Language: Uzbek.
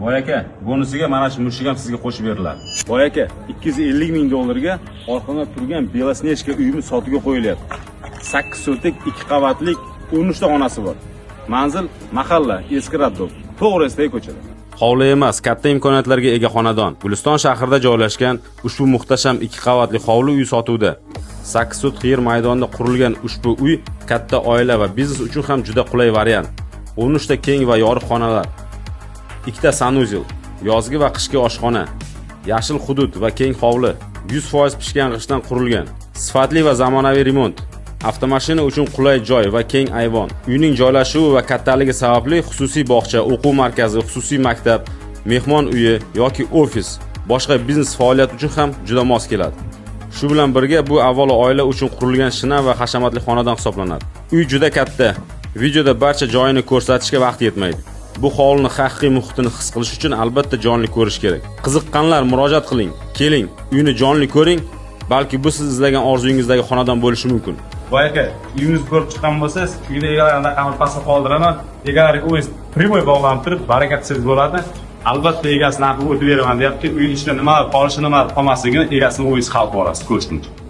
Boy aka, bonusiga mana shu mushuk ham sizga qo'shib beriladi. Boy aka, 250 ming dollarga orqada turgan Belosnechka uyimiz sotuvga qo'yilyapti. 8 so'tik 2 qavatlik 13 ta xonasi bor. Manzil mahalla eski Raddob, to'g'risidagi ko'chada. Hovli emas, katta imkoniyatlarga ega xonadon. Guliston shahrida joylashgan ushbu muhtasham 2 qavatli hovli uy sotuvda. 8 sotix yer maydonida qurilgan ushbu uy katta oila va biznes uchun ham juda qulay variant. 13 ta keng va yorug' xonalar, 2 ta sanuzel, yozgi va qishki oshxona, yashil hudud va keng hovli, 100% pishgan g'ishtdan qurilgan, sifatli va zamonaviy remont, avtomashina uchun qulay joy va keng ayvon. Uyning joylashuvi va kattaligi sababli xususiy bog'cha, o'quv markazi, xususiy maktab, mehmon uyi yoki ofis, boshqa biznes faoliyat uchun ham juda mos keladi. Shu bilan birga bu avvalo oila uchun qurilgan shinam va hashamatli xonadon hisoblanadi. Uy juda katta. Videoda barcha joyini ko'rsatishga vaqt yetmaydi. Bu hovlini haqiqiy muhitini his qilish uchun albatta jonli ko'rish kerak. Qiziqqanlar murojaat qiling. Keling, uyni jonli ko'ring. Balki bu siz izlagan orzungizdagi xonadon bo'lishi mumkin. Boy aka, uyingizni ko'rib chiqqan bo'lsangiz, uyda egalaridan raqamni pastga qoldiraman. Egalariga o'z primoy bog'lanib turib, barakatsiz bo'ladi. Albatta egasi narxini o'tib beraman deyapti. Uy ichida nima qolishi, nima qolmasligini egasini o'zingiz hal qilib olasiz, ko'rsatdim.